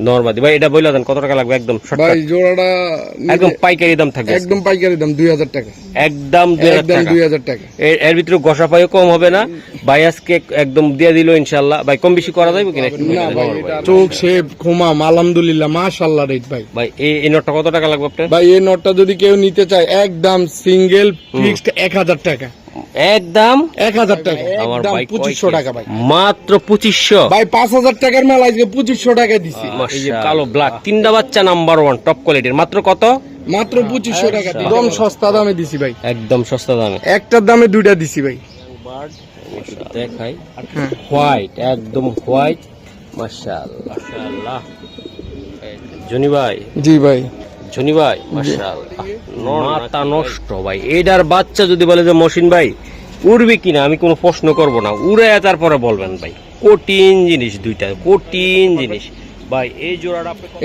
নরমাদি ভাই, এটা বইলা দেন কত টাকা লাগবে? একদম ভাই জোড়াটা একদম পাইকারি দাম থাকবে, একদম পাইকারি দাম 2000 টাকা, একদম 2000 টাকা। এর ভিতরে গোসা পাইও কম হবে না ভাই, আজকে একদম দিয়ে দিল ইনশাআল্লাহ। ভাই কম বেশি করা যাবে কিনা? না ভাই এটা চোখ শেপ ঘুমাম আলহামদুলিল্লাহ মাশাআল্লাহ রেট ভাই। ভাই এই নটটা কত টাকা লাগবে আপনার? ভাই এই নটটা যদি কেউ নিতে চায় একদম সিঙ্গেল ফিক্সড 1000 টাকা, একদম 1000 টাকা, আমার একদম ভাই 2500 টাকা ভাই, মাত্র 2500 ভাই 5000 টাকার মাল আজকে 2500 টাকা দিছি। এই যে কালো ব্ল্যাক তিনটা বাচ্চা নাম্বার 1 টপ কোয়ালিটির, মাত্র কত? মাত্র 2500 টাকা, একদম সস্তা দামে দিছি ভাই, একদম সস্তা দামে। একটার দামে দুইটা দিছি ভাই। দেখাই হোয়াইট, একদম হোয়াইট, মাশাআল্লাহ মাশাআল্লাহ। জনি ভাই, জি ভাই, জনি ভাই মাশাআল্লাহ, মাথা নষ্ট ভাই। এটার বাচ্চা যদি বলে যে মহসিন ভাই উড়বে কিনা, আমি কোনো প্রশ্ন করব না, উড়ে তারপরে বলবেন ভাই। কঠিন জিনিস দুইটা, কঠিন জিনিস ভাই।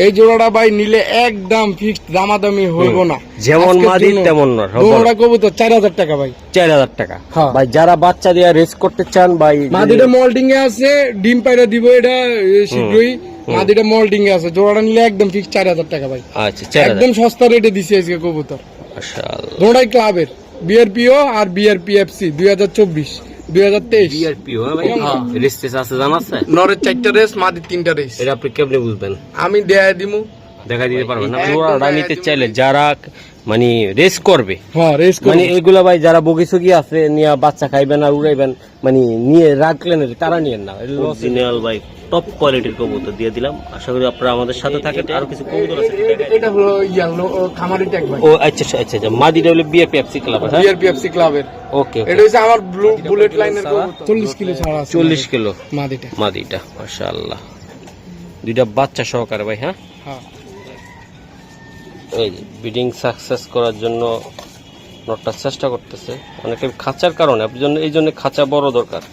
এই জোড়াটা ভাই নিলে একদম ফিক্সড দামাদামি হইব না, যেমন মাদি তেমন নর। জোড়াটা কবুতর 4000 টাকা ভাই, 4000 টাকা হ্যাঁ। ভাই যারা বাচ্চা দিয়ে রেস করতে চান ভাই, মাদিটা মোল্ডিং এ আছে, ডিম পাইরা দিব এটা শীঘ্রই। মাদিটা মোল্ডিং এ আছে, জোড়াটা নিলে একদম ফিক্সড 4000 টাকা ভাই। আচ্ছা 4000 একদম সস্তা রেটে দিছি আজকে কবুতর। মাশাআল্লাহ, জোড়াই ক্লাবের বিআরপিও আর বিআরপিএফসি 2024 2023 বিআরপি ভাই রেস আছে জানা আছে? নরের 4টা রেস, মাদির 3টা রেস। এটা আপনি কেমনে বুঝবেন? আমি দেখাই দিমু, দেখা দিতে পারবেন না? জোড়াটা নিতে চাইলে যারা মানে রেস করবে, হ্যাঁ রেস মানে এগুলা ভাই যারা বগিসগি আছে নিয়ে বাচ্চা খাইবেন আর উড়াইবেন, মানে নিয়ে রাখলেন তারা নিয়েন না। অরিজিনাল ভাই টপ কোয়ালিটির কবুতর দিয়ে দিলাম। আশা করি আপনারা আমাদের সাথে থাকেন। আর কিছু কবুতর আছে, এটা হলো ইয়ালো খামারি ট্যাগ ভাই। ও আচ্ছা আচ্ছা আচ্ছা, মাদিটা হলো বিএপিএফসি ক্লাব, হ্যাঁ বিআরপিএফসি ক্লাবের। ওকে, এটা হচ্ছে আমার ব্লু বুলেট লাইনের কবুতর, 40 কিলো ছাড়া আছে, 40 কিলো মাদিটা মাশাআল্লাহ, দুইটা বাচ্চা সহকারে ভাই। হ্যাঁ হ্যাঁ, এই ব্রিডিং সাকসেস করার জন্য নটটা চেষ্টা করতেছে অনেকে খাঁচার কারণে, আপনার জন্য এই জন্য খাঁচা বড় দরকার।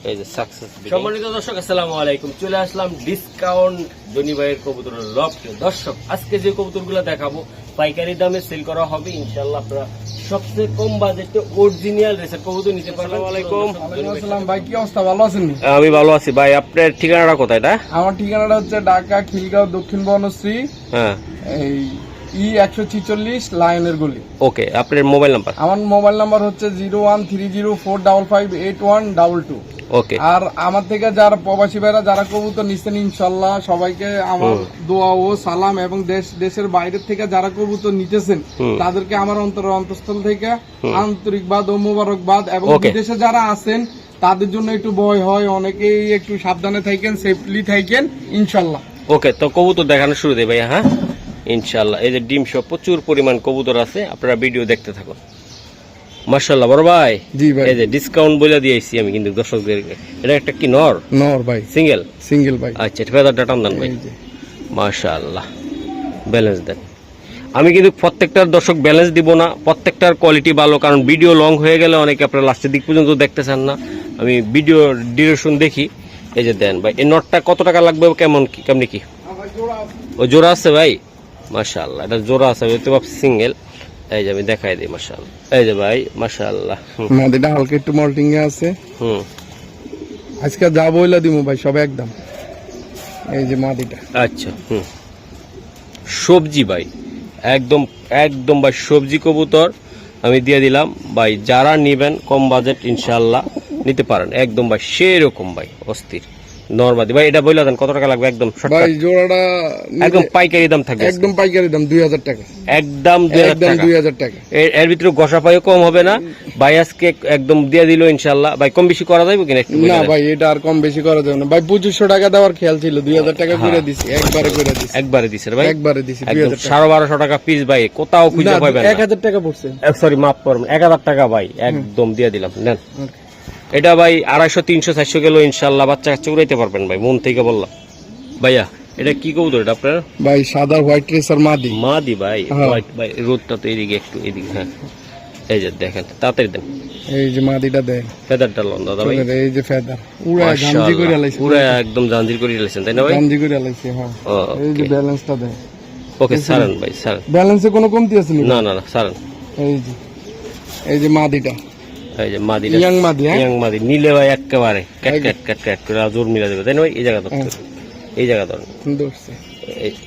এই যে সাকসেস। সম্মানিত দর্শক আসসালামু আলাইকুম, চলে আসলাম ডিসকাউন্ট জনি ভাইয়ের কবুতরের লফটে। দর্শক আজকে যে কবুতরগুলো দেখাবো পাইকারি দামে সেল করা হবে ইনশাআল্লাহ। আপনারা সবচেয়ে কম বাজেটে অরিজিনাল রেসের কবুতর নিতে পারবেন। আসসালামু আলাইকুম। আসসালাম ভাই, কি অবস্থা, ভালো আছেন? আমি ভালো আছি ভাই। আপনার ঠিকানাটা কোথায়? এটা আমার ঠিকানাটা হচ্ছে ঢাকা খিলগাঁও দক্ষিণ বনশ্রী, হ্যাঁ এই E146 লায়নের গলি। ওকে, আপনার মোবাইল নাম্বার? আমার মোবাইল নাম্বার হচ্ছে 01304558122। ওকে। আর আমার থেকে যারা প্রবাসী ভাইরা যারা কবুতর নিচ্ছেন ইনশাল্লাহ সবাইকে আমার দোয়া ও সালাম, এবং দেশের বাইরের থেকে যারা কবুতর নিতেছেন তাদেরকে আমার অন্তঃস্থল থেকে আন্তরিকবাদ ও মোবারকবাদ। এবং বিদেশে যারা আছেন তাদের জন্য একটু ভয় হয়, অনেকেই একটু সাবধানে থাকেন, সেফলি থাকেন ইনশাল্লাহ। ওকে, তো কবুতর দেখানো শুরু দেয় ভাই। হ্যাঁ ইনশাআল্লাহ। এই যে ডিম সহ প্রচুর পরিমাণ কবুতর আছে, আপনারা ভিডিও দেখতে থাকুন। মাশাআল্লাহ বড় ভাই। জি ভাই, এই যে ডিসকাউন্ট বলে দিয়েছি আমি কিন্তু দর্শকদেরকে। এটা একটা কি নর ভাই? সিঙ্গেল ভাই। আচ্ছা, ফেদারটা টান দেন ভাই। মাশাআল্লাহ, ব্যালেন্স দেন। আমি কিন্তু প্রত্যেকটার দর্শক ব্যালেন্স দিব না, প্রত্যেকটার কোয়ালিটি ভালো, কারণ ভিডিও লং হয়ে গেলে অনেকে আপনারা লাস্টের দিক পর্যন্ত দেখতে চান না। আমি ভিডিও ডিউরেশন দেখি। এই যে দেন ভাই, এই নটটা কত টাকা লাগবে, কেমনি কি? ও জোড়া আছে ভাই, মাশাআল্লাহ, এটা জোড়া আছে, হয়তো সিঙ্গেল। এই যে আমি দেখাই দিই, মাশাআল্লাহ। এই যে ভাই মাশাআল্লাহ, মাদিটা হালকা একটু মল্টিং এ আছে। আজকে যা বইলা দিমু ভাই সব একদম। এই যে মাদিটা, আচ্ছা সবজি ভাই, একদম একদম ভাই সবজি কবুতর আমি দিয়ে দিলাম ভাই। যারা নিবেন কম বাজেট ইনশাআল্লাহ নিতে পারেন, একদম ভাই সেরকম ভাই অস্থির নরমাদি ভাই। এটা বইলা দেন কত টাকা লাগবে? একদম ভাই জোড়াটা একদম পাইকারি দাম থাকবে, একদম পাইকারি দাম 2000 টাকা, একদম 2000 টাকা। এর ভিতরে গোসা পাইও কম হবে না ভাই, আজকে একদম দিয়ে দিল ইনশাআল্লাহ। ভাই কম বেশি করা যাবে কিনা? না ভাই এটা আর কম বেশি করা যাবে না ভাই, 2500 টাকা দেওয়ার খেয়াল ছিল, 2000 টাকা করে দিছি, একবারে দিছি ভাই, একবারে দিছি 1250 টাকা পিস ভাই, কোথাও খুঁজে পাবেন না। 1000 টাকা পড়ছে, সরি মাফ করবেন, 1000 টাকা ভাই, একদম দিয়ে দিলাম। নেন এটা ভাই 250, 300, 400 কিলো ইনশাআল্লাহ বাচ্চা কাচ্চা উড়াইতে পারবেন ভাই, মন থেকে বললাম। ভাইয়া এটা কি কবুতর এটা আপনার? ভাই সাদা হোয়াইট রেসার মাদি ভাই, হোয়াইট ভাই। রোদটা তো এদিকে একটু, এদিকে। হ্যাঁ এই যে দেখেন, তাড়াতাড়ি দেন। এই যে মাদিটা দেন, ফেদারটা লন দাদা ভাই। এই যে ফেদার উড়া জাঞ্জি করে আলাইছে, পুরো একদম জাঞ্জির করে আলাইছেন তাই না ভাই? জাঞ্জি করে আলাইছে, হ্যাঁ। এই যে ব্যালেন্সটা দেন। ওকে সারেন ভাই, সারেন। ব্যালেন্সে কোনো কমতি আছে না না না, সারেন। এই যে মাদিটা, এই যে মাদিটা, ইয়াং মাদি নিলে ভাই একেবারে ক্যাট ক্যাট ক্যাট ক্যাট করে জোর মিলা দেবে তাই না ভাই? এই জায়গা তো এই জায়গা ধরেন, ধরছে এই-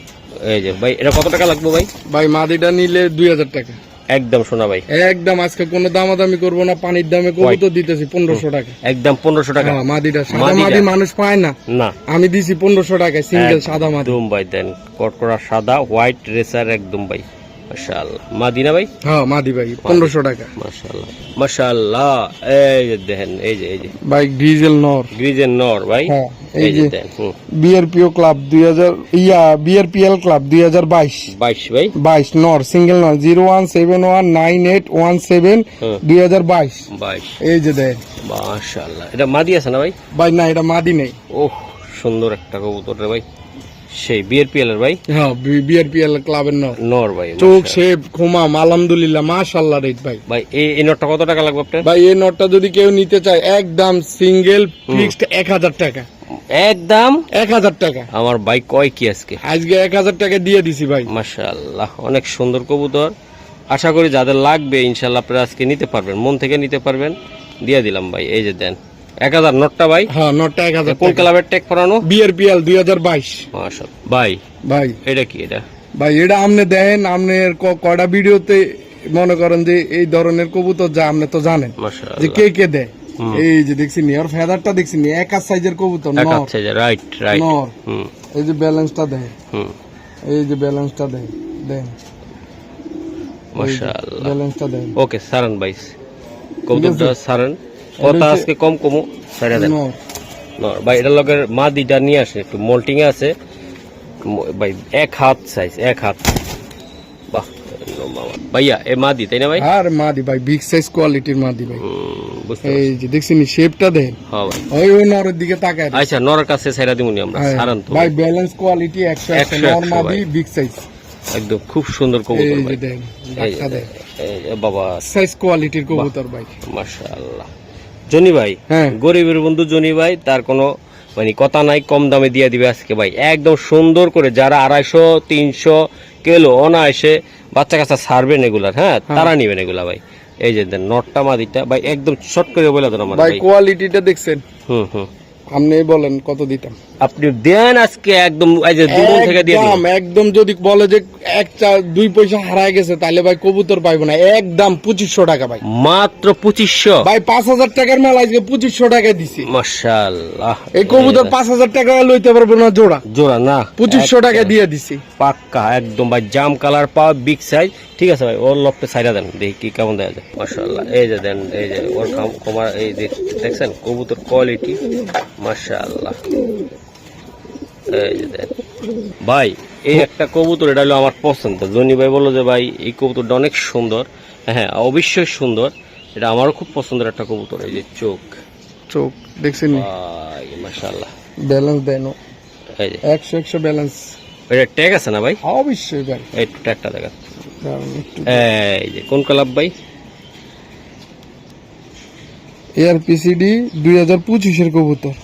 এই যে ভাই এটা কত টাকা লাগবে ভাই? ভাই মাদিটা নিলে 2000 টাকা একদম শোনা ভাই, একদম। আজকে কোনো দামাদামি করবো না, পানির দামে কবুতর দিতেছি 1500 টাকা। একদম 1500 টাকা। হ্যাঁ, মাদিটা সাদা মাদিটা? মাদি মানুষ পায় না, না আমি দিছি 1500 টাকায় সিঙ্গেল সাদা মাদি। একদম ভাই দেন, কটকরা সাদা হোয়াইট রেসার একদম ভাই, মাশাআল্লাহ। মাদিনা ভাই? হ্যাঁ মাদি ভাই 1500 টাকা। মাশাআল্লাহ মাশাআল্লাহ। এই যে দেখেন, এই যে ভাই গ্রিজেল নর। গ্রিজেন নর ভাই, হ্যাঁ, এই যে দেন। বিআরপিও ক্লাব 2000 বিআরপিএল ক্লাব 2022 22 ভাই, 22 নর, সিঙ্গেল নর 01719817 2022। 22 এই যে দেন মাশাআল্লাহ। এটা মাদি আছে না ভাই? ভাই না, এটা মাদি নেই। ওহ সুন্দর একটা কবুতর রে ভাই, সেই বিআরপিএল এর ভাই, হ্যাঁ বিআরপিএল ক্লাবের নর। নর ভাই, চোখ মাশাআল্লাহ। শেপ খুমাম আলহামদুলিল্লাহ মাশাআল্লাহ রেট ভাই। ভাই এই নটটা কত টাকা লাগবে আপনার? ভাই এই নটটা যদি কেউ নিতে চায় একদম সিঙ্গেল ফিক্সড 1000 টাকা। একদম 1000 টাকা। আমার ভাই কয় কি আজকে? আজকে 1000 টাকা দিয়ে দিছি ভাই। মাশাআল্লাহ, অনেক সুন্দর কবুতর। আশা করি যাদের লাগবে ইনশাআল্লাহ আপনারা আজকে নিতে পারবেন, মন থেকে নিতে পারবেন। দিয়ে দিলাম ভাই, এই যে দেন 1000 নটটা ভাই। হ্যাঁ নটটা 1000 কোন টাকা। ক্লাবের ট্যাগ করানো? বিআরপিএল 2022। মাশাআল্লাহ ভাই, ভাই এটা কি? এটা ভাই এটা আপনি দেখেন, আপনার কয়টা ভিডিওতে মনে করেন যে এই ধরনের কবুতর যা আপনি তো জানেন যে মাশাআল্লাহ, কে কে দেয়। এই যে দেখছি নি, আর ফেদারটা দেখছি নি, এক সাইজের কবুতর এক নর। আচ্ছা রাইট রাইট। নর। হুম এই যে ব্যালেন্সটা দেয়, হুম এই যে ব্যালেন্সটা দেয়, দেন মাশাআল্লাহ। ব্যালেন্সটা দেয়। ওকে সারান ভাই, কবুতরটা সারান। কথা আজকে কম কমু সারা দেন। নর। নর ভাই, এটা লগের মাদিটা নিয়ে আসেন, একটু মোল্টিং এ আছে ভাই, 1 হাত সাইজ, 1 হাত। বাহ ভাইয়া, এ মাদি তাই না ভাই? আর মাদি ভাই বিগ সাইজ কোয়ালিটির মাদি ভাই। বুঝতে এই পারছি। যে দেখছি নি শেপটা দেন, হ্যাঁ ভাই, ওই নরের দিকে তাকায়। আচ্ছা নরের কাছে ছাইরা দিমুনি আমরা, সারান তো ভাই ব্যালেন্স কোয়ালিটি 100 নর মাদি বিগ সাইজ। একদম খুব সুন্দর কবুতর এই ভাই। যে দেন এই যে ডাক্কা দেন, এই যে বাবা, সাইজ কোয়ালিটির কবুতর ভাই। মাশাআল্লাহ। জনি ভাই, হ্যাঁ। গরিবের বন্ধু জনি ভাই, তার কোনো মানে কথা নাই, কম দামে দিয়ে দিবে আজকে ভাই, একদম সুন্দর করে। যারা 250 300 কিলো অনায়াসে বাচ্চা কাচ্চা ছাড়বেন এগুলার, হ্যাঁ তারা নিবেন এগুলা ভাই। এই যে দেন নটটা মাদিটা ভাই, একদম শর্ট করে বলে দেন আমার ভাই ভাই। কোয়ালিটিটা দেখছেন, হুম আপনি বলেন কত দিতাম। আপনি দেন আজকে একদম, এই যে দুমন থেকে দিয়ে দিন। একদম যদি বলে যে 2 পয়সা হারায় গেছে তাহলে ভাই কবুতর পাইবো না, একদম 2500 টাকা ভাই। মাত্র 2500 ভাই 5000 টাকার মাল আজকে 2500 টাকা দিছি। মাশাআল্লাহ। এই কবুতর 5000 টাকা লইতে পারবো না জোড়া, জোড়া না, 2500 টাকা দিয়ে দিছি পাক্কা একদম ভাই, জাম কালার পাওয়া বিগ সাইজ। ঠিক আছে ভাই, ওর লপটে সাইডা দেন, দেখি কি কেমন দেখা যায়। মাশাআল্লাহ, এই যে দেন, এই যে ওর কমার, এই যে দেখছেন কবুতর কোয়ালিটি, মাশাআল্লাহ। এই যে দেন ভাই, এই একটা কবুতর, এটা হলো আমার পছন্দ। জনি ভাই বললো যে ভাই এই কবুতরটা অনেক সুন্দর। হ্যাঁ অবশ্যই সুন্দর, এটা আমারও খুব পছন্দের একটা কবুতর। এই যে চোখ চোখ দেখছেন, ভাই মাশাআল্লাহ। ব্যালেন্স দেন এই যে 100 ব্যালেন্স। এটা ট্যাগ আছে না ভাই? অবশ্যই ভাই। এই ট্যাগটা দেখা, এই যে কোন ক্লাব ভাই? এআরপিসিডি 2025 এর কবুতর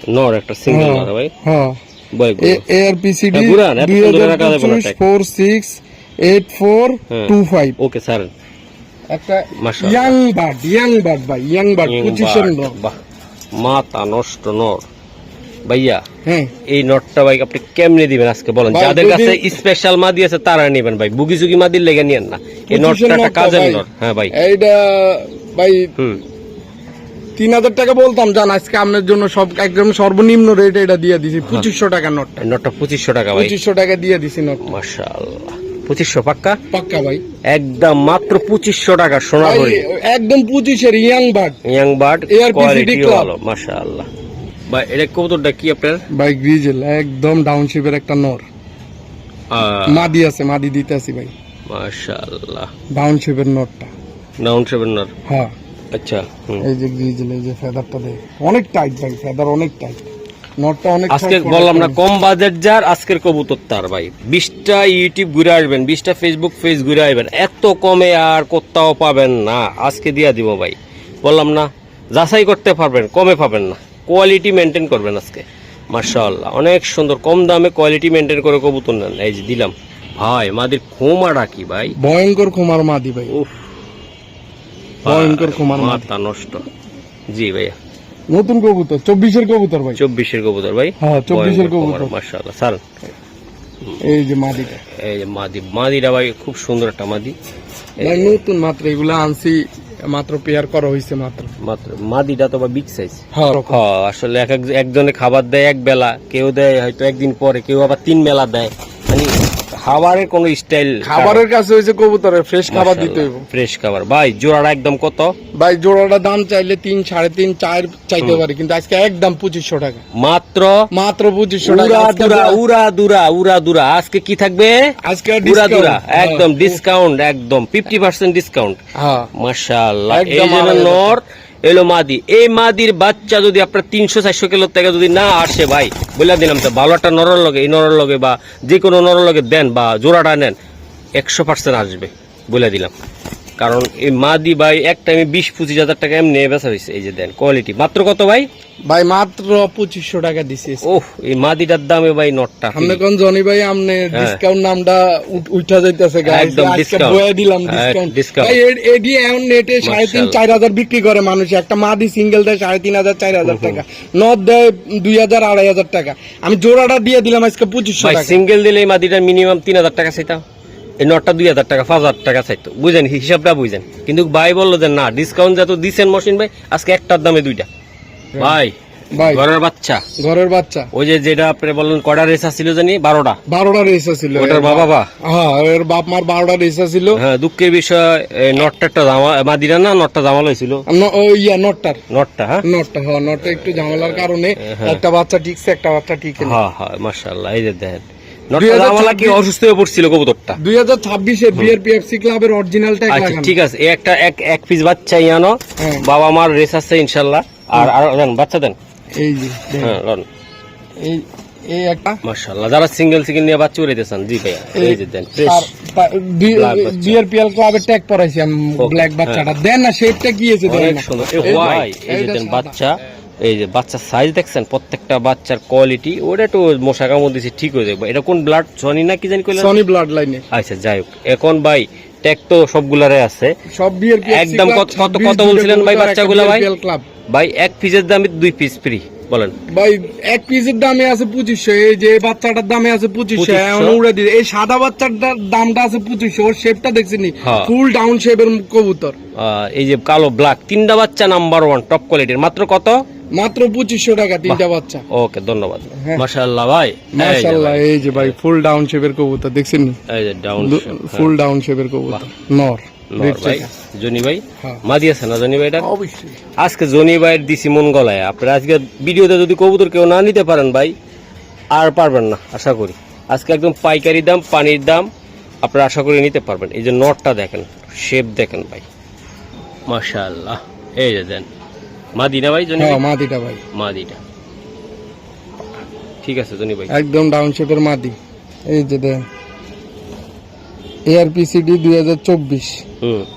নর, একটা সিঙ্গেল নর ভাই। হ্যাঁ ভাই এআরপিসিডি হ্যাঁ, ঘুরান, এত সুন্দর রাখা যাবে না, 2025-8425। ওকে সারেন। একটা মাশাআল্লাহ। ইয়াং বার্ড ভাই, ইয়াং বার্ড 25 নর। বাহ, মাথা নষ্ট নর ভাইয়া। হ্যাঁ এই নটটা ভাই আপনি কেমনে দিবেন আজকে বলেন? ভাই, যাদের যদি- কাছে স্পেশাল মাদি আছে তারা নেবেন ভাই, বুগি সুগি মাদির লেগে নিয়েন না। এই 25 নটটা একটা নরটা কাজের ভাই। নর। হ্যাঁ ভাই, এইটা ভাই হুম 3000 টাকা বলতাম, জান আজকে আপনার জন্য সব একদম সর্বনিম্ন রেট এটা দিয়ে দিছি 2500 টাকা নোটটা। এই নটটা 2500 টাকা ভাই। 2500 টাকা দিয়ে দিছি নোট। মাশাআল্লাহ, 2500 পাক্কা, পাক্কা ভাই, একদম মাত্র 2500 টাকা সোনা ভাই, ভরি। একদম 25 এর young bird. Young bird, ARPCD quality club. ভালো মাশাআল্লাহ। ভাই এটা কবুতরটা কি আপনার? ভাই গ্রিজেল একদম ডাউনশিপের একটা নর, মাদি আছে, মাদি দিতে আসি ভাই। মাশাআল্লাহ, ডাউনশিপের নরটা। ডাউন 7 নর। হ্যাঁ আচ্ছা এই যে গ্রিজেল, এই যে ফেদারটা দেখ অনেক টাইট ভাই, ফেদার অনেক টাইট, নরটা অনেক আজকে tight, বললাম না অনেক কম বাজেট যার, আজকের কবুতর তার ভাই। 20টা ইউটিউব ঘুরে আসবেন, 20টা ফেসবুক পেজ ঘুরে আসবেন, এত কমে আর কোথাও পাবেন না। আজকে দিয়া দিব ভাই, বললাম না যাচাই করতে পারবেন, কমে পাবেন না, কোয়ালিটি মেনটেন করবেন আজকে। মাশাআল্লাহ, অনেক সুন্দর, কম দামে কোয়ালিটি মেনটেন করে কবুতর নেন। এই যে দিলাম ভাই, মাদির খোমাটা কি ভাই, ভয়ঙ্কর কুমার মাদি ভাই, উফ ভয়ঙ্কর কুমার মাদি। মাথা নষ্ট। জি ভাইয়া, নতুন কবুতর 24-এর কবুতর ভাই। 24-এর কবুতর ভাই। হ্যাঁ 24-এর কবুতর। মাশাআল্লাহ স্যার। এই যে মাদিটা এই যে মাদিটা ভাই খুব সুন্দর একটা মাদি ভাই, নতুন মাত্র এগুলা আনছি, মাত্র পেয়ার করা হয়েছে মাত্র। মাদিটা তো বা বিগ সাইজ। হ্যাঁ আসলে একজনে খাবার দেয় এক বেলা, কেউ দেয় হয়তো একদিন পরে, কেউ আবার 3 বেলা দেয়, মানে খাবারের কোনো স্টাইল। খাবারের কাছে হয়েছে কবুতরের ফ্রেশ খাবার দিতে হইব। ফ্রেশ খাবার ভাই। জোড়াটা একদম কত ভাই? জোড়াটা দাম চাইলে 3, 3.5, 4 চাইতে পারি, কিন্তু আজকে একদম 2500 টাকা মাত্র। 2500 টাকা। উড়া দুরা আজকে কি থাকবে? আজকে একদম ডিসকাউন্ট, একদম 50% ডিসকাউন্ট। হ্যাঁ মাশাআল্লাহ। এই যে নর এলো মাদি, এই মাদির বাচ্চা যদি আপনার 300-400 কিলো থেকে যদি না আসে ভাই, বলে দিলাম তো, ভালো একটা নরর লগে, এই নরর লগে বা যে কোনো নরর লগে দেন বা জোড়াটা নেন, 100% আসবে বলে দিলাম। কারণ এই মাদি ভাই এক টাইমে 20-25 হাজার টাকা এমনি বেচা হয়েছে। এই যে দেন কোয়ালিটি। মাত্র কত ভাই? ভাই মাত্র 2500 টাকা দিছি। ওহ, এই মাদিটার দামে ভাই নটটা আপনি কোন জনি ভাই, আপনি ডিসকাউন্ট নামটা উঠা যাইতেছে গাইস, একদম ডিসকাউন্ট বয়ে দিলাম ডিসকাউন্ট। ভাই এডি এখন নেটে 3.5-4 বিক্রি করে মানুষ, একটা মাদি সিঙ্গেল দেয় 3.5-4 টাকা, নট দেয় 2000-2500 টাকা। আমি জোড়াটা দিয়ে দিলাম আজকে 2500 টাকা। সিঙ্গেল দিলে এই মাদিটার মিনিমাম 3000 টাকা চাইতাম, এই নটটা 2000 টাকা 5000 টাকা চাইতো, বুঝেন হিসাবটা বুঝেন। কিন্তু ভাই বললো যে না, ডিসকাউন্ট যত দিচ্ছেন মশিন ভাই, আজকে একটার দামে 2টা। ভাই ঘরের বাচ্চা ওই যেটা আপনি বললেন কয়টা রেস ছিল জানি? 12টা রেস ছিল। ওটার বাবা হ্যাঁ, এর বাপ মার 12টা রেস ছিল। হ্যাঁ, দুঃখের বিষয় নটটা মাদিরা না, নটটা জামাল হয়েছিল। নটটা একটু ঝামেলার কারণে একটা বাচ্চা ঠিকছে, একটা বাচ্চা ঠিক না। হ্যাঁ মাশাআল্লাহ। এই যে দেখেন নটটা জামালা কি অসুস্থ হয়ে পড়ছিল কবুতরটা। 2026 এর বিআরপিএফসি ক্লাবের অরিজিনাল ট্যাগ লাগানো। ঠিক আছে, এক পিস বাচ্চা ইয়ানো, বাবা মার রেস আছে ইনশাআল্লাহ। আর দেন বাচ্চা দেন। এই যে হ্যাঁ লন, এই একটা মাশাআল্লাহ। যারা সিঙ্গেল নিয়ে বাচ্চা উড়াইতেছেন, জি ভাইয়া এই যে দেন ফ্রেশ বিআরপিএল ক্লাবের ট্যাগ পরাইছি আমি। ব্ল্যাক বাচ্চাটা দেন না, শেপটা কি আছে দেন না। ভাই এই যে দেন বাচ্চা, এই যে বাচ্চার সাইজ দেখছেন, প্রত্যেকটা বাচ্চার কোয়ালিটি। ওটা একটু মশা কামড় দিয়েছে, ঠিক হয়ে যাবে। এটা কোন ব্লাড? সনি না কি জানি কইলেন? সনি ব্লাড লাইনে। আচ্ছা যাই হোক, এখন ভাই ট্যাগ তো সবগুলারে আছে, সব বিআরপিএল একদম কত বলছিলেন ভাই বাচ্চাগুলো? ভাই এক পিসের দামে 2 পিস ফ্রি বলেন ভাই। এক পিসের দামে আছে 2500, এই যে বাচ্চাটার দামে আছে 2500। এখন উড়ে দিই, এই সাদা বাচ্চাটার দামটা আছে 2500। ওর শেপটা দেখছেনি, ফুল ডাউন শেপের কবুতর। এই যে কালো ব্ল্যাক 3টা বাচ্চা নাম্বার 1 টপ কোয়ালিটির। মাত্র কত? মাত্র 2500 টাকা 3টা বাচ্চা। ওকে ধন্যবাদ। মাশাআল্লাহ ভাই, মাশাআল্লাহ। এই যে ভাই ফুল ডাউন শেপের কবুতর দেখছেন, এই যে ডাউন ফুল ডাউন শেপের কবুতর নর। ভাই জনি ভাই মাদি আছে না? জনি ভাইটা অবশ্যই আজকে জনি ভাইয়ের দিছি মন গলায়। আপনারা আজকে ভিডিওতে যদি কবুতর কেউ না নিতে পারেন ভাই, আর পারবেন না আশা করি। আজকে একদম পাইকারি দাম, পানির দাম, আপনারা আশা করি নিতে পারবেন। এই যে নটটা দেখেন, শেপ দেখেন ভাই, মাশাআল্লাহ। এই যে দেন মাদি না ভাই? জনি মাদিটা ভাই, মাদিটা ঠিক আছে জনি ভাই, একদম ডাউন শেপের মাদি। এই যে দেন ARPCD 2024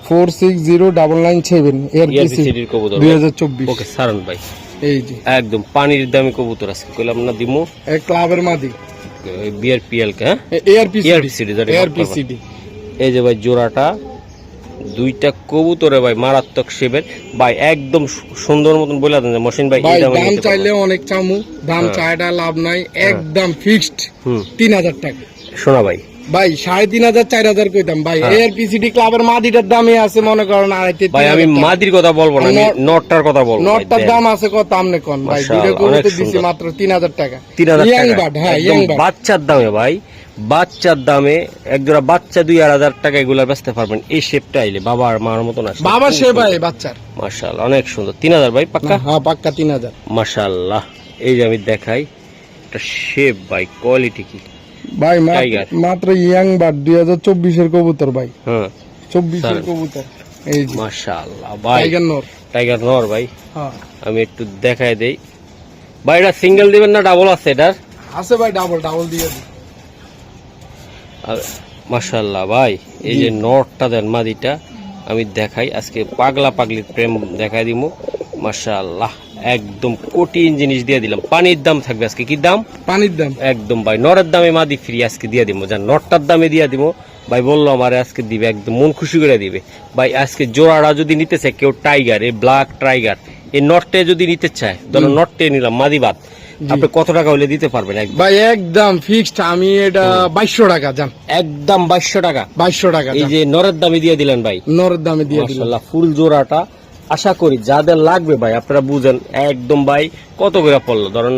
460997 ARPCD 2024। ওকে সারন ভাই, এই যে একদম পানির দামি কবুতর আজকে কইলাম না দিমু। এক ক্লাবের মাদি বিআরপিএল কে ARPCD। এই যে ভাই জোড়াটা 2টা কবুতরে ভাই মারাত্মক শেপের ভাই, একদম সুন্দর মতন বলে দেন যে মশিন ভাই। দাম চাইলে অনেক চামু, দাম চাইটা লাভ নাই, একদম ফিক্সড 3000 টাকা। শোনা ভাই, ভাই 3500-4000 কইতাম ভাই। ARPCD ক্লাবের মাদিটার দামই আছে মনে করেন 2.5। ভাই আমি মাদির কথা বলবো না, আমি নটটার কথা বলবো। নটটার দাম আছে কত আমনে কোন ভাই? দুটো কবুতর দিছি মাত্র 3000 টাকা। ইয়াং বাট, হ্যাঁ ইয়াং বাট বাচ্চার দামে ভাই, বাচ্চার দামে একজোড়া বাচ্চা 2000 টাকা এগুলা বেচতে পারবেন। এই শেপটা আইলে বাবার মার মতন আসে, বাবা শেপ ভাই বাচ্চার। মাশাআল্লাহ অনেক সুন্দর। 3000 ভাই পাক্কা? হ্যাঁ পাক্কা 3000। মাশাআল্লাহ। এই যে আমি দেখাই একটা শেপ ভাই, কোয়ালিটি কি ভাই? মাত্র ইয়াং বাট 2024 এর কবুতর ভাই। হ্যাঁ 24 এর কবুতর। এই যে মাশাআল্লাহ ভাই, টাইগার নর ভাই। হ্যাঁ আমি একটু দেখাই দেই ভাই। এটা সিঙ্গেল দিবেন না ডাবল আছে? এটার আছে ভাই, ডাবল দিয়ে দিই। মাশাআল্লাহ ভাই, এই যে নটটা দেন মাদিটা আমি দেখাই আজকে, পাগলা পাগলির প্রেম দেখাই দিমু। মাশাআল্লাহ একদম কঠিন জিনিস দিয়ে দিলাম। পানির দাম থাকবে আজকে। কি দাম? পানির দাম একদম ভাই। নরের দামে মাদি ফ্রি আজকে দিয়ে দিব, যা নটটার দামে দিয়ে দিব ভাই। বললো আমার আজকে দিবে, একদম মন খুশি করে দিবে ভাই। আজকে জোড়াটা যদি নিতে চায় কেউ, টাইগার, এই ব্ল্যাক টাইগার এই নটটে যদি নিতে চায়, ধরো নটটে নিলাম মাদি বাদ, আপনি কত টাকা হলে দিতে পারবেন? ভাই একদম ফিক্সড, আমি এটা 2200 টাকা জান, একদম 2200 টাকা। 2200 টাকা এই যে নরের দামে দিয়ে দিলেন ভাই, নরের দামে দিয়ে দিলাম। মাশাআল্লাহ ফুল জোড়াটা আশা করি যাদের লাগবে ভাই আপনারা বুঝেন একদম ভাই কত করে পড়লো, ধরেন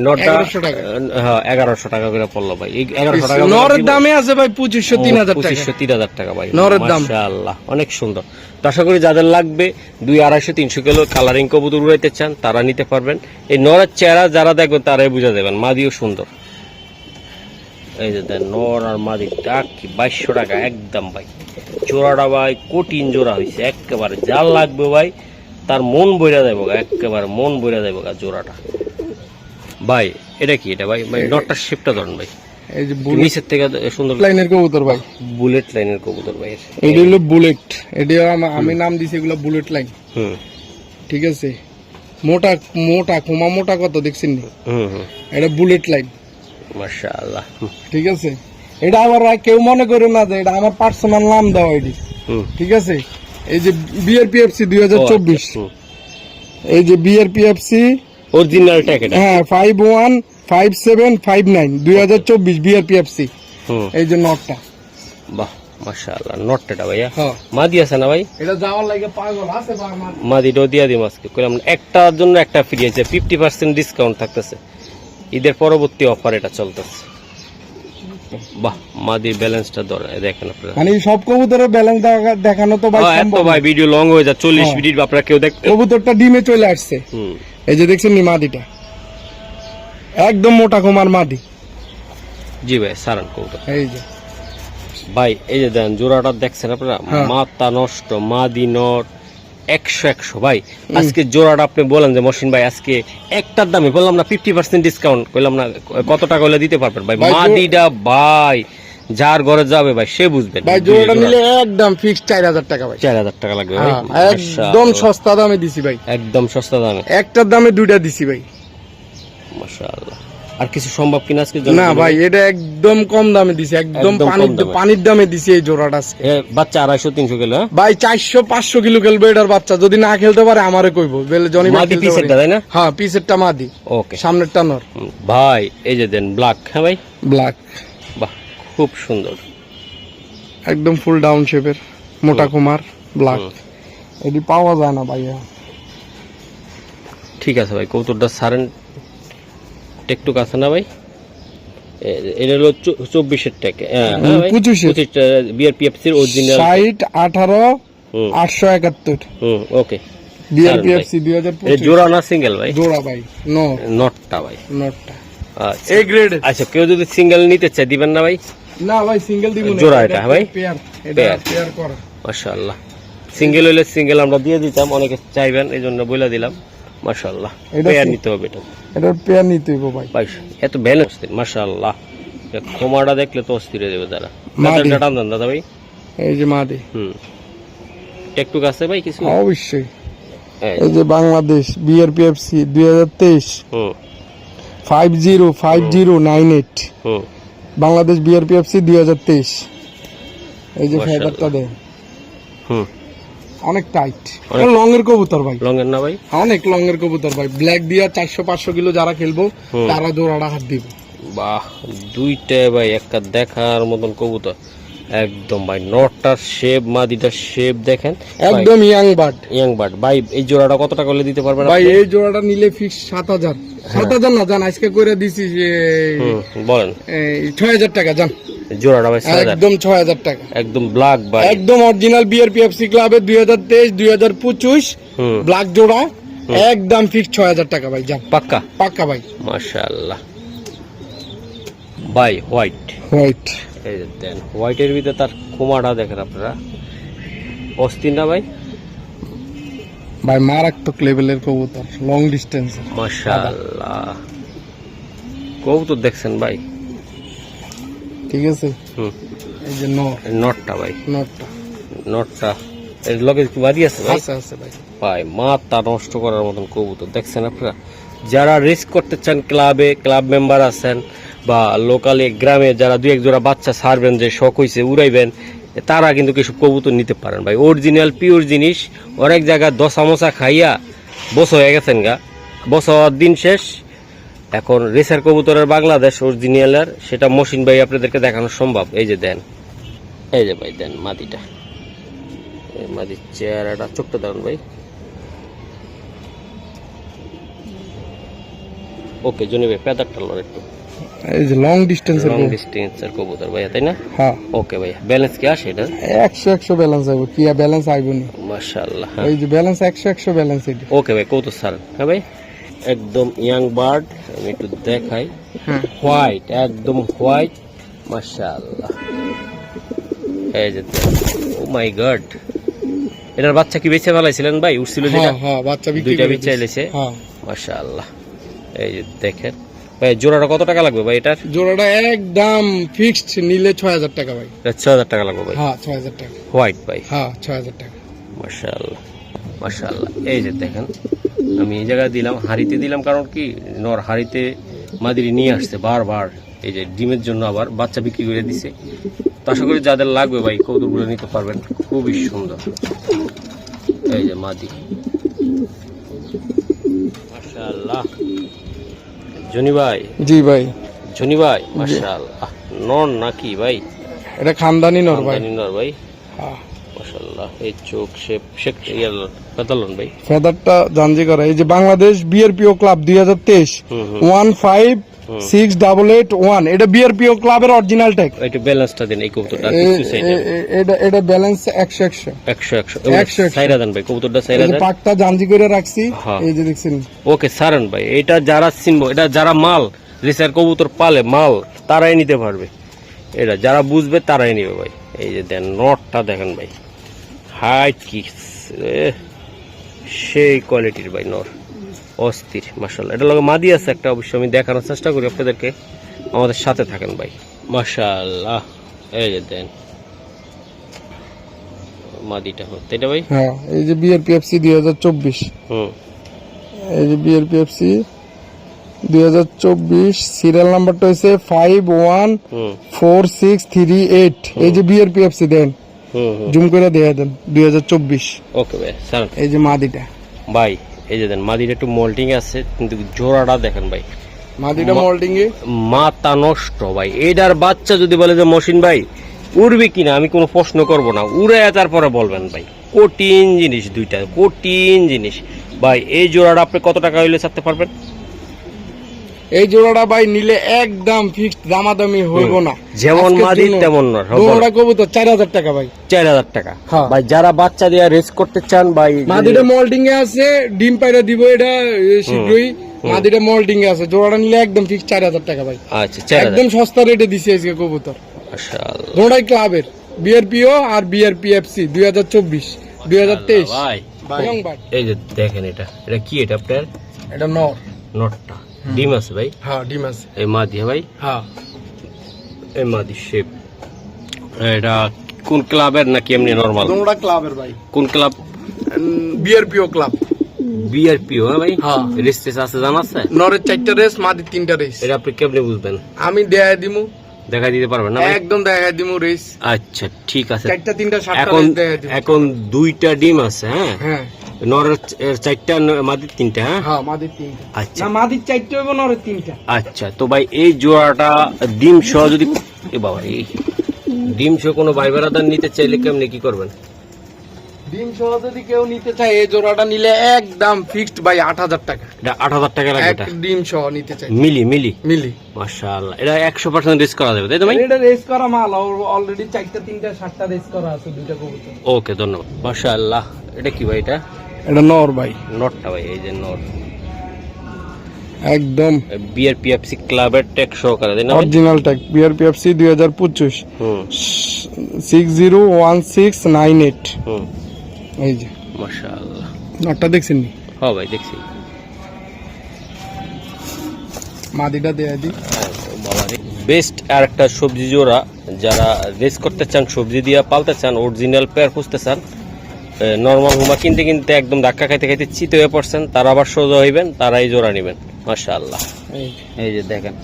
নটটা 1100 টাকা। হ্যাঁ 1100 টাকা করে পড়লো ভাই। এই 1100 টাকা নরের দামে আছে ভাই 2500-3000 টাকা, 2500-3000 টাকা ভাই নরের দাম। মাশাআল্লাহ অনেক সুন্দর। তো আশা করি যাদের লাগবে 200-250-300 কিলো কালারিং কবুতর উড়াইতে চান তারা নিতে পারবেন। এই নরের চেহারা যারা দেখবেন তারাই বুঝা যাবেন, মাদিও সুন্দর। এই যে দেন নর আর মাদি ডাক কি 2200 টাকা একদম ভাই। জোড়াটা ভাই কঠিন জোড়া হয়েছে একেবারে, যার লাগবে ভাই তার মন বইরা যাবো গা, একেবারে মন বইরা যাবো গা জোড়াটা ভাই। এটা কি এটা ভাই? ভাই নটটার শেপটা ধরেন ভাই, এই যে নিচের থেকে সুন্দর লাইনের কবুতর ভাই, বুলেট লাইনের কবুতর ভাই। এটা হলো বুলেট, এটা আমি নাম দিছি এগুলো বুলেট লাইন। হুম ঠিক আছে, মোটা মোটা কোমা মোটা কত দেখছেন নি? হুম হুম এটা বুলেট লাইন। মাশাআল্লাহ। ঠিক আছে, এটা আবার কেউ মনে করে না যে এটা আমার পার্সোনাল নাম দেওয়া এটি। হুম ঠিক আছে, এই যে বিআরপিএফসি 2024, হুম এই যে বিআরপিএফসি অরিজিনাল ট্যাগ এটা। হ্যাঁ 515759 2024 বিআরপিএফসি, হুম এই যে নটটা। বাহ মাশাআল্লাহ। নটটা ভাইয়া হ্যাঁ, মাদি আছে না ভাই? এটা যাওয়ার লাগে পাগল আছে বা আমার। মাদিটাও দিয়া দিই আজকে কইলাম একটার জন্য একটা ফ্রি আছে, 50% ডিসকাউন্ট থাকতেছে, ঈদের পরবর্তী অফার এটা চলতেছে। বাহ মাদির ব্যালেন্সটা ধরে দেখেন আপনারা, মানে সব কবুতরের ব্যালেন্স দেখানো তো ভাই এত সম্ভব ভাই না। ভিডিও লং হয়ে যায়, 40 হ্যাঁ। মিনিট আপনারা কেউ দেখতে। কবুতরটা ডিমে চলে আসছে, হুম এই যে দেখছেন নি মাদিটা, একদম মোটা কোমার মাদি। জি ভাই সারান কবুতর এই যে ভাই, এই যে দেন জোড়াটা দেখছেন আপনারা, হ্যাঁ। মাথা নষ্ট মাদি নট 100 ভাই। আজকে জোড়াটা আপনি বলেন যে মহসিন ভাই আজকে একটার দামে বললাম না 50% ডিসকাউন্ট কইলাম না, কত টাকা হলে দিতে পারবেন ভাই? ভাই, মাদিটা ভাই যার ঘরে যাবে ভাই সে বুঝবেন। ভাই জোড়াটা নিলে একদম ফিক্সড 4000 টাকা ভাই। 4000 টাকা লাগবে ভাই। হ্যাঁ, একদম সস্তা দামে দিছি ভাই, একদম সস্তা দামে একটার দামে দুইটা দিছি ভাই। মাশাআল্লাহ। আর কিছু সম্ভব কিনা আজকে? না ভাই, এটা একদম কম দামে দিছি, একদম একদম কম দামে। পানির দামে দিছি এই জোড়াটা আজকে। বাচ্চা 250-300 কিলো। হ্যাঁ? ভাই 400-500 কিলো খেলবে এটার বাচ্চা, যদি না খেলতে পারে আমারে কইবো, বলে জনি ভাই মাদি খেলতে পিসেরটা পারে। তাই না? হ্যাঁ পিসেরটা মাদি, ওকে সামনেরটা নর। ভাই এই যে দেন ব্ল্যাক। হ্যাঁ ভাই ব্ল্যাক, বাহ খুব সুন্দর। একদম ফুল ডাউন শেপের মোটা কুমার ব্ল্যাক, এটি পাওয়া যায় না ভাই। ঠিক আছে ভাই, কৌতুকটা সারেন টেকটুক আছে না ভাই? এটা হলো 24-এর ট্যাগ। হ্যাঁ ভাই 25-এর বিআরপিএফসির অরিজিনাল 60-18-871 ওকে। বিআরপিএফসি এই 2025 জোড়া না সিঙ্গেল ভাই? জোড়া ভাই, নো নটটা ভাই। নটটা আচ্ছা এ গ্রেড। আচ্ছা কেউ যদি সিঙ্গেল নিতে চায় দিবেন না ভাই? না ভাই সিঙ্গেল দিব না, জোড়া এটা ভাই? পেয়ার, এটা পেয়ার। পেয়ার করা। মাশাআল্লাহ। সিঙ্গেল হইলে সিঙ্গেল আমরা দিয়ে দিতাম, অনেকে চাইবেন এই জন্য বলে দিলাম। মাশাআল্লাহ এটা পেয়ার কি? নিতে হবে এটা এটার পেয়ার নিতে হইব ভাই। ভাই। এত ব্যালেন্স মাশাআল্লাহ, খোমাটা দেখলে তো অস্থির হয়ে যাবে তারা। মাদি। টান দেন দাদা ভাই। এই যে মাদি, টেকটুক আছে ভাই কিছু? অবশ্যই। এই এই যে বাংলাদেশ বিআরপিএফসি 2023 505098 বাংলাদেশ বিআরপিএফসি 2023। এই যে মাশাআল্লাহ। ফেদারটা দেন, হুম অনেক টাইট, অনেক- লং এর কবুতর ভাই, লং এর না ভাই? অনেক লং এর কবুতর ভাই। ব্ল্যাক দিয়া 400-500 কিলো যারা খেলবো তারা জোড়াটা হাত দিব। বাহ দুইটা ভাই একটা দেখার মতন কবুতর একদম ভাই। নটটার শেপ মাদিটার শেপ দেখেন একদম ইয়াং বার্ড ইয়াং বার্ড ভাই। এই জোড়াটা কত টাকা হলে দিতে পারবেন ভাই। আপনি? এই জোড়াটা নিলে ফিক্স 7000 না জান, আজকে করে দিছি যে বলেন 6000 টাকা জান, জোড়াটা ভাই 6000 একদম 6000 টাকা, একদম ব্ল্যাক ভাই। একদম অরিজিনাল বিআরপিএফসি ক্লাবের 2023-2025 ব্ল্যাক জোড়া, একদম ফিক্স 6000 টাকা ভাই জান, পাক্কা? পাক্কা ভাই। মাশাআল্লাহ ভাই। হোয়াইট, হোয়াইট, এই যে দেন হোয়াইটের ভিতরে তার কোমাটা দেখেন আপনারা, অস্থির না ভাই? ভাই মারাত্মক লেভেলের কবুতর, লং ডিস্টেন্স। মাশাআল্লাহ কবুতর দেখছেন ভাই? ঠিক আছে, এই যে নটটা ভাই, নটটা নটটা এর লগে কি বাদি আছে ভাই? আছে আছে ভাই। ভাই মাথা নষ্ট করার মতন কবুতর দেখছেন আপনারা। যারা রিস্ক করতে চান, ক্লাব মেম্বার আছেন বা লোকালে গ্রামে যারা 2-1 জোড়া বাচ্চা ছাড়বেন, যে শখ হইছে উড়াইবেন, তারা কিন্তু কিছু কবুতর নিতে পারেন ভাই। অরিজিনাল পিওর জিনিস, অনেক জায়গায় দশা মশা খাইয়া বছর হয়ে গেছেন গা, বছর দিন শেষ। এখন রেসার কবুতরের বাংলাদেশ অরিজিনালের সেটা মহসিন ভাই আপনাদেরকে দেখানো সম্ভব। এই যে দেন, এই যে ভাই দেন মাদিটা, এই মাদির চেহারাটা, চোখটা দেন ভাই। ওকে জনি ভাই পেদারটা লড় একটু, এই যে লং ডিস্টেন্সের লং ডিস্টেন্সের কবুতর ভাইয়া, তাই না? হ্যাঁ ওকে ভাইয়া, ব্যালেন্স কি আসে এটা? 100 ব্যালেন্স আইবো, কি ব্যালেন্স আইবো নি, মাশাআল্লাহ। এই যে ব্যালেন্স 100 ব্যালেন্স এটা। ওকে ভাই কবুতর স্যার, হ্যাঁ ভাই একদম ইয়াং বার্ড, আমি একটু দেখাই। হোয়াইট, একদম হোয়াইট, মাশাআল্লাহ। এই যে ও মাই গড, এটার বাচ্চা কি বেঁচে ফেলাইছিলেন ভাই? উঠছিল যেটা? হ্যাঁ বাচ্চা বিক্রি দুইটা করে বেঁচে দিয়েছে। এলেছে, হ্যাঁ মাশাআল্লাহ। এই যে দেখেন ভাই, জোড়াটা কত টাকা লাগবে ভাই এটার? জোড়াটা একদম ফিক্সড নিলে 6000 টাকা ভাই। এটা 6000 টাকা লাগবে ভাই। হ্যাঁ 6000 টাকা। হোয়াইট ভাই, হ্যাঁ 6000 টাকা। মাশাআল্লাহ মাশাআল্লাহ। এই যে দেখেন, আমি এই জায়গায় দিলাম, হাড়িতে দিলাম, কারণ কি নর হাড়িতে মাদিরি নিয়ে আসছে বারবার, এই যে ডিমের জন্য আবার বাচ্চা বিক্রি করে দিছে। তো আশা করি যাদের লাগবে ভাই কবুতরগুলো নিতে পারবেন, খুবই সুন্দর। এই যে মাদি, মাশাআল্লাহ। জনি ভাই, জি ভাই। জনি ভাই মাশাআল্লাহ, নর নাকি ভাই? এটা খানদানি নর ভাই। খানদানি নর ভাই, হ্যাঁ মাশাআল্লাহ। এই চোখ শেপ ইয়ার পেতালন ভাই, ফেদারটা জানজি করা। এই যে বাংলাদেশ বিআরপিও ক্লাব 2023 1568881, এটা বিআরপিও ক্লাবের অরিজিনাল ট্যাগ। একটু ব্যালেন্সটা দেন এই কবুতরটা, কিছু চাই না। এটা ব্যালেন্স 100 100 সাইরা দেন ভাই, কবুতরটা সাইরা এই যে দেন। পাকটা জানজি করে রাখছি, হ্যাঁ। এই যে দেখছেন। ওকে সারান ভাই, এটা যারা চিনবো, এটা যারা মাল রেসার কবুতর পালে মাল, তারাই নিতে পারবে। এটা যারা বুঝবে তারাই নিবে ভাই। এই যে দেন নটটা দেখেন ভাই, হাইট কি সেই কোয়ালিটির ভাই নর, অস্থির মাশাআল্লাহ। এটা লগে মাদি আছে একটা, অবশ্যই আমি দেখানোর চেষ্টা করি আপনাদেরকে, আমাদের সাথে থাকেন ভাই। মাশাআল্লাহ, এই যে দেন মাদিটা হচ্ছে এটা ভাই। হ্যাঁ এই যে বিআরপিএফসি 2024, এই যে বিআরপিএফসি 2024 সিরিয়াল নাম্বারটা হইছে 514638। এই যে বিআরপিএফসি দেন, জুম করে দিয়ে দেন 2024। ওকে ভাই স্যার। এই যে মাদিটা ভাই, এই যে দেন মাদিটা একটু মোল্টিং আছে, কিন্তু জোড়াটা দেখেন ভাই, মাদিটা মোল্ডিং এ মাথা নষ্ট ভাই। এটার বাচ্চা যদি বলে যে মহসিন ভাই উড়বে কিনা, আমি কোনো প্রশ্ন করব না, উড়ে তারপরে বলবেন ভাই। কঠিন জিনিস, দুইটা কঠিন জিনিস ভাই। এই জোড়াটা আপনি কত টাকা হইলে ছাড়তে পারবেন? এই জোড়াটা ভাই নিলে একদম ফিক্সড, দামাদামি হইব না। যেমন আজকের মাদি জন্য তেমন নর, জোড়া কবুতর 4000 টাকা ভাই। 4000 টাকা হ্যাঁ। ভাই। যারা বাচ্চা দিয়ে রেস করতে চান ভাই, মাদিটা মোল্ডিং এ আছে, ডিম পাইরা দিব এটা শীঘ্রই। মাদিটা মোল্ডিং এ আছে, জোড়াটা নিলে একদম ফিক্সড 4000 টাকা ভাই। আচ্ছা 4000, একদম সস্তা রেটে দিছি আজকে কবুতর। মাশাআল্লাহ। জোড়াই ক্লাবের বিআরপিও আর বিআরপিএফসি 2024 2023 ভাই ইয়ং বাট। এই যে দেখেন, এটা কি, এটা আপনার এটা নর। নটটা ডিম আছে ভাই। হ্যাঁ ডিম আছে। এই মাদি ভাই, হ্যাঁ এই মাদি শেপ। এটা কোন ক্লাবের নাকি এমনি নরমাল? জোড়া ক্লাবের ভাই। কোন ক্লাব? বিআরপিও ক্লাব। বিআরপিও ভাই। হ্যাঁ। রেস টেস আছে, জানা আছে? নরের 4টা রেস, মাদির 3টা রেস। এটা আপনি কেমনে বুঝবেন? আমি দেখাই দিমু, দেখাই দিতে পারবেন না ভাই? একদম দেখাই দিমু রেস। আচ্ছা ঠিক আছে। 4টা 3টা 7টা এখন রেস দেখাই দিমু। এখন 2টা ডিম আছে, হ্যাঁ? হ্যাঁ নরের 4টা, মাদির 3টা, হ্যাঁ? হ্যাঁ মাদির 3টা। আচ্ছা না মাদির 4টা হইব, নরের 3টা। আচ্ছা, তো ভাই এই জোড়াটা ডিম সহ যদি, এ বাবা এই ডিম সহ কোনো ভাই বেড়াদার নিতে চাইলে কেমনে কি করবেন? ডিম সহ যদি কেউ নিতে চায়, এই জোড়াটা নিলে একদম ফিক্সড ভাই 8000 টাকা। এটা 8000 টাকা লাগে। এক এটা ডিম সহ নিতে চাই। মিলি মিলি মাশাআল্লাহ। এটা 100% রিস্ক করা যাবে, তাই তো ভাই? এটা রেস করা মাল, অলরেডি 4টা 3টা 7টা রেস করা আছে, 2টা কবুতর। ওকে ধন্যবাদ। মাশাআল্লাহ। এটা কি ভাই? এটা এটা নর ভাই, নটটা ভাই, এই যে নট, একদম বিআরপিএফসি ক্লাবের ট্যাগ সহকারে, তাই না ভাই? অরিজিনাল ট্যাগ বিআরপিএফসি 2025 হুম 601698। হুম এই যে মাশাআল্লাহ। নটটা দেখছেন নি? হ্যাঁ ভাই দেখছি। মাদিটা দেয়া দি। বেস্ট আর একটা সবজি জোড়া, যারা রেস করতে চান, সবজি দিয়ে পালতে চান, অরিজিনাল পেয়ার খুঁজতে চান, নর্মাল হুমা কিনতে কিনতে একদম ধাক্কা খাইতে খাইতে চিতে হয়ে পড়ছেন, তারা আবার সোজা হইবেন, তারা এই জোড়া নেবেন। মাশাআল্লাহ। এই যে দেখেন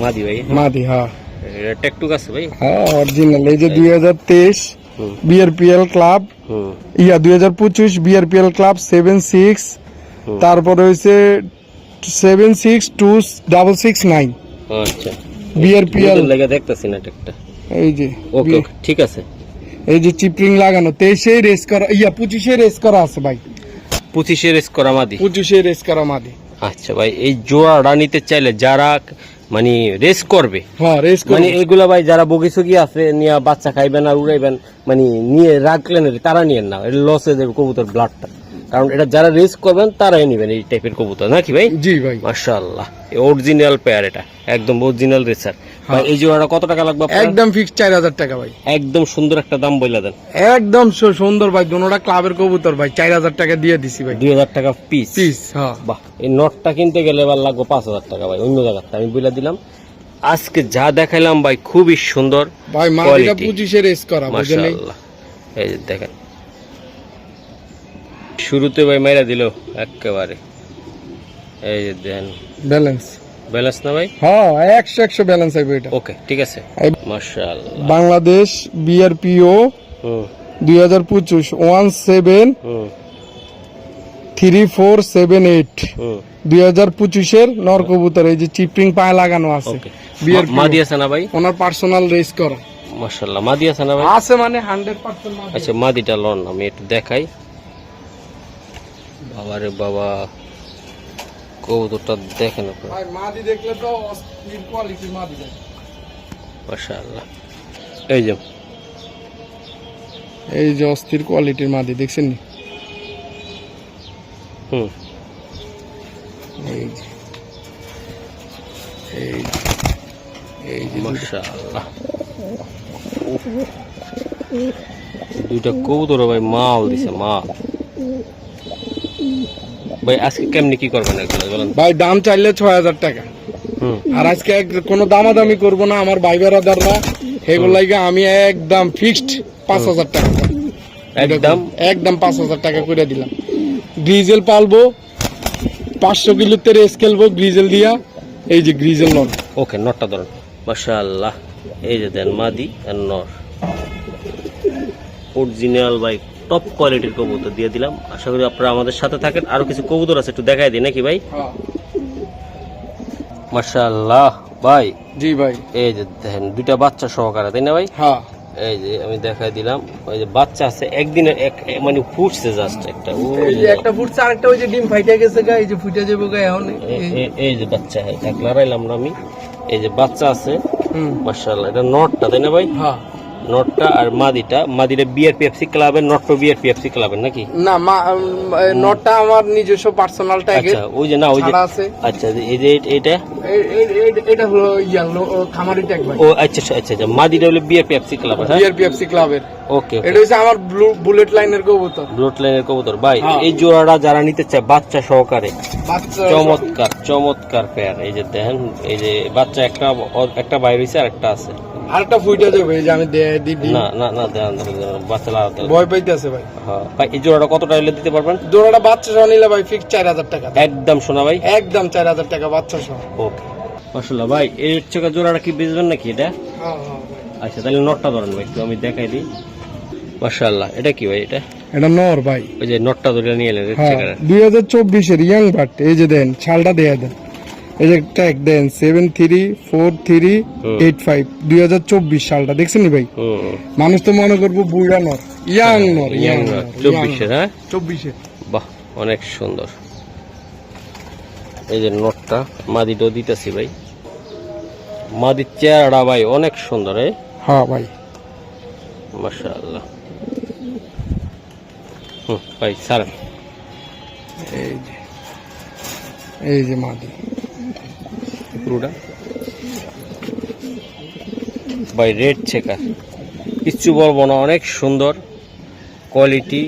মাদি ভাই, মাদি। হ্যাঁ এটা টেকটুক আছে ভাই। হ্যাঁ অরিজিনাল। এই যে 2023 বিআরপিএল ক্লাব, 2025 বিআরপিএল ক্লাব 76, তারপরে হয়েছে 762669 আচ্ছা বিআরপিএল লাগা দেখতেছি না একটা। এই যে ওকে ঠিক আছে। এই যে চিপরিং লাগানো 23 রেস করা 25 রেস করা আছে ভাই, 25 রেস করা মাদি, 25 রেস করা মাদি। আচ্ছা ভাই, এই জোড়াটা নিতে চাইলে যারা মানে রেস করবে, হ্যাঁ রেস মানে এগুলা ভাই যারা বগিসগি আছে নিয়ে বাচ্চা খাইবেন আর উড়াইবেন মানে নিয়ে রাখলেন তারা নিয়েন না, এটা লস হয়ে যাবে কবুতর ব্লাডটা, কারণ এটা যারা রেস করবেন তারাই নেবেন এই টাইপের কবুতর নাকি ভাই? জি ভাই মাশাআল্লাহ, অরিজিনাল পেয়ার, এটা একদম অরিজিনাল রেসার ভাই। এই জোড়াটা কত টাকা লাগবে আপনার? একদম ফিক্স 4000 টাকা ভাই, একদম সুন্দর একটা দাম বইলা দেন। একদম সুন্দর ভাই, দুটোটা ক্লাবের কবুতর ভাই, 4000 টাকা দিয়ে দিছি ভাই, 2000 টাকা পিস। পিস হ্যাঁ। বাহ, এই নটটা কিনতে গেলে এবার লাগবে 5000 টাকা ভাই, অন্য জায়গাতে আমি বলে দিলাম। আজকে যা দেখাইলাম ভাই খুবই সুন্দর ভাই, মাটিটা 25 রেস করা বুঝলেন? মাশাআল্লাহ, এই যে দেখেন শুরুতে ভাই মাইরা দিল একেবারে, এই যে দেখেন ব্যালেন্স ব্যালেন্স না ভাই? হ্যাঁ 100 ব্যালেন্স হবে এটা। ওকে ঠিক আছে, মাশাআল্লাহ। বাংলাদেশ বিআরপিও 2025 173478 2025 এর নর কবুতর, এই যে চিপরিং পায়ে লাগানো আছে। বিআরপি মাদি আছে না ভাই? ওনার পার্সোনাল রেস করা মাশাআল্লাহ, মাদি আছে না ভাই? আছে মানে 100% মাদি। আচ্ছা মাদিটা লন আমি একটু দেখাই। বাবারে বাবা, কবুতরটা দেখেন আপনারা, ভাই মাদি দেখলে তো অস্থির কোয়ালিটির মাদি ভাই, মাশাআল্লাহ। এই যে অস্থির কোয়ালিটির মাদি দেখছেন নি? এই যে এই যে মাশাআল্লাহ, দুইটা কবুতর ভাই মাল দিছে মাল। ভাই আজকে কেমনি কি করবেন এগুলো বলেন? ভাই দাম চাইলে 6000 টাকা, আর আজকে কোনো দামাদামি করবো না, আমার ভাই বেড়াদাররা এগুলাইকে আমি একদম ফিক্সড 5000 টাকা, একদম 5000 টাকা করে দিলাম। গ্রিজেল পালবো 500 কিলোতে রেস খেলবো গ্রিজেল দিয়া, এই যে গ্রিজেল নর। ওকে নটটা ধরুন, মাশাআল্লাহ। এই যে দেন মাদি আর নর, অরিজিনাল ভাই টপ কোয়ালিটির কবুতর দিয়ে দিলাম। আশা করি আপনারা আমাদের সাথে থাকেন। আরো কিছু কবুতর আছে একটু দেখাই দিই নাকি ভাই? মাশাআল্লাহ ভাই। জি ভাই, এই যে দেখেন দুইটা বাচ্চা সহকারে, তাই না ভাই? হ্যাঁ এই যে আমি দেখাই দিলাম, ওই যে বাচ্চা আছে একদিনের মানে ফুটছে জাস্ট একটা, এই যে একটা ফুটছে, আরেকটা ওই যে ডিম ফাইটা গেছে গা, এই যে ফুটে যাবে গা এখন। এই যে বাচ্চা লড়াইলাম না আমি, এই যে বাচ্চা আছে মাশাআল্লাহ। এটা নটটা তাই না ভাই? হ্যাঁ নটটা আর মাদিটা বিআরপিএফসি ক্লাবের, নটটা বিআরপিএফসি ক্লাবের নাকি? না নটটা আমার নিজস্ব পার্সোনাল ট্যাগে। আচ্ছা ওই যে না ওই যে আছে। আচ্ছা এই যে এটা এটা হলো ইয়ালো খামারি ট্যাগ ভাই। ও আচ্ছা আচ্ছা আচ্ছা, মাদিটা হলো বিআরপিএফসি ক্লাবের। হ্যাঁ বিআরপিএফসি ক্লাবের। ওকে এটা হচ্ছে আমার বুলেট লাইনের কবুতর। বুলেট লাইনের কবুতর ভাই। এই জোড়াটা যারা নিতে চায় বাচ্চা সহকারে, চমৎকার চমৎকার পেয়ার। এই যে দেখেন, এই যে বাচ্চা একটা বাইরে হইছে আর একটা আছে, আরেকটা ফুইটা যাবে, এই যে আমি দিদি। না না না দেন বাচ্চা লাগাতে ভয় পাইতেছে ভাই। হ্যাঁ ভাই, এই জোড়াটা কত টাকা হলে দিতে পারবেন? জোড়াটা বাচ্চা সহ নিলে ভাই ফিক্স 4000 টাকা একদম। শোনা ভাই, একদম 4000 টাকা বাচ্চা সহ। ওকে মাশাআল্লাহ ভাই। এই চোখা জোড়াটা কি বেচবেন নাকি এটা? হ্যাঁ হ্যাঁ ভাই। আচ্ছা তাহলে নটটা ধরেন ভাই, একটু আমি দেখাই দিই। মাশাআল্লাহ, এটা কি ভাই? এটা নর ভাই। ওই যে নটটা ধরে নিয়ে এলেন, 2024 এর ইয়াং বাট। এই যে দেন ছালটা দেয়া দেন, এই যে ট্যাগ দেন 734385 2024 সালটা দেখছেন ভাই? মানুষ তো মনে করবো বুড়া নর, ইয়াং নর, ইয়াং নর 24 এর। হ্যাঁ 24 এর। বাহ অনেক সুন্দর। এই যে নটটা মাদিটাও দিতেছি ভাই, মাদির চেহারাটা ভাই অনেক সুন্দর। হ্যাঁ ভাই মাশাআল্লাহ। ভাই স্যার এই যে মাদি পুরোটা ভাই রেড চেকার, কিচ্ছু বলবো না, অনেক সুন্দর কোয়ালিটি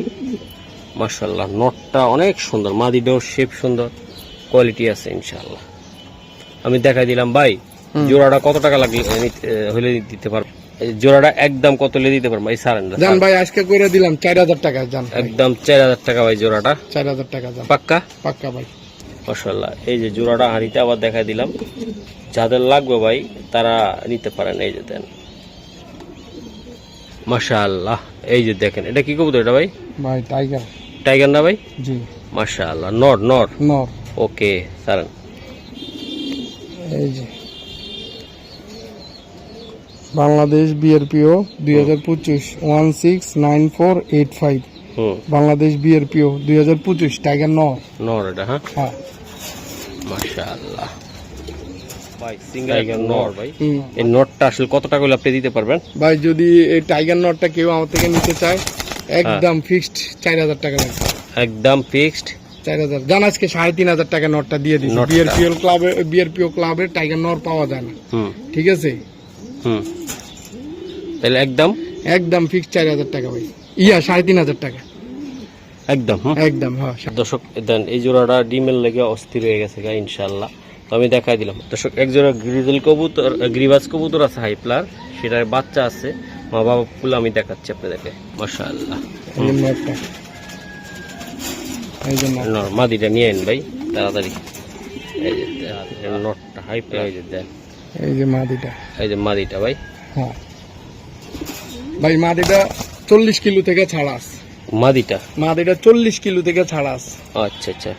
মাশাআল্লাহ। নটটা অনেক সুন্দর, মাদিটাও শেপ সুন্দর, কোয়ালিটি আছে ইনশাআল্লাহ। আমি দেখাই দিলাম ভাই। জোড়াটা কত টাকা লাগলে হলে দিতে পারবো? জোড়াটা একদম কত হলে দিতে পারবো? এই সারেন্ডার জান ভাই, আজকে করে দিলাম 4000 টাকা। জান একদম 4000 টাকা ভাই জোড়াটা, 4000 টাকা জান। পাক্কা? পাক্কা ভাই মাশাআল্লাহ। এই যে জোড়াটা হাঁড়িতে আবার দেখাই দিলাম, যাদের লাগবে ভাই তারা নিতে পারেন। এই যে দেন মাশাআল্লাহ। এই যে দেখেন এটা কি কবুতর এটা ভাই? ভাই টাইগার। টাইগার না ভাই? জি। মাশাআল্লাহ। নর নর নর। ওকে সারেন। এই যে বাংলাদেশ বিআরপিও 2025 169485 বাংলাদেশ বিআরপিও 2025 টাইগার নর। নর এটা হ্যাঁ হ্যাঁ মাশাআল্লাহ ভাই সিঙ্গেল টাইগার নর ভাই। এই নটটা আসলে কত টাকা হলে আপনি দিতে পারবেন? ভাই যদি এই টাইগার নটটা কেউ আমার থেকে নিতে চায় একদম ফিক্সড 4000 টাকা লাগবে। একদম ফিক্সড 4000 জান আজকে 3500 টাকা নটটা দিয়ে দিছি। বিআরপিও ক্লাবের টাইগার নর পাওয়া যায় না। ঠিক আছে তাহলে একদম একদম ফিক্সড 4000 টাকা ভাই। ইয়া 3500 টাকা একদম একদম। হ্যাঁ দর্শক দেন এই জোড়াটা ডিমের লেগে অস্থির হয়ে গেছে গা ইনশাআল্লাহ। তো আমি দেখাই দিলাম দর্শক এক জোড়া গ্রিজেল কবুতর গ্রিবাজ কবুতর আছে হাইপ্লার, সেটার বাচ্চা আছে মা বাবা ফুল আমি দেখাচ্ছি আপনাদেরকে। মাশাআল্লাহ এই যে নর মাদিটা নিয়ে আইন ভাই তাড়াতাড়ি। এই যে নটটা হাইপ্লার এই যে দেন এই যে মাদিটা। এই যে মাদিটা ভাই। হ্যাঁ ভাই মাদিটা 40 কিলো থেকে ছাড়া আছে। মাদিটা 40 কিলো থেকে ছাড়া আছে। আচ্ছা আচ্ছা।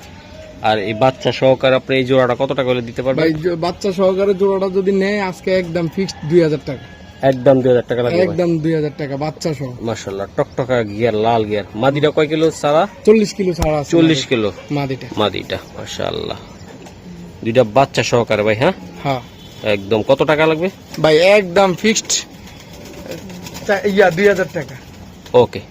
আর এই বাচ্চা সহকারে আপনি এই জোড়াটা কত টাকা হলে দিতে পারবেন? ভাই বাচ্চা সহকারে জোড়াটা যদি নেয় আজকে একদম ফিক্সড 2000 টাকা। একদম 2000 টাকা লাগবে একদম 2000 টাকা বাচ্চা সহ। মাশাআল্লাহ টকটকা গিয়ার লাল গিয়ার। মাদিটা কয় কিলো সারা? 40 কিলো ছাড়া আছে। 40 কিলো মাদিটা মাশাআল্লাহ। দুইটা বাচ্চা সহকারে ভাই। হ্যাঁ হ্যাঁ একদম কত টাকা লাগবে ভাই? একদম ফিক্সড 2000 টাকা। ওকে।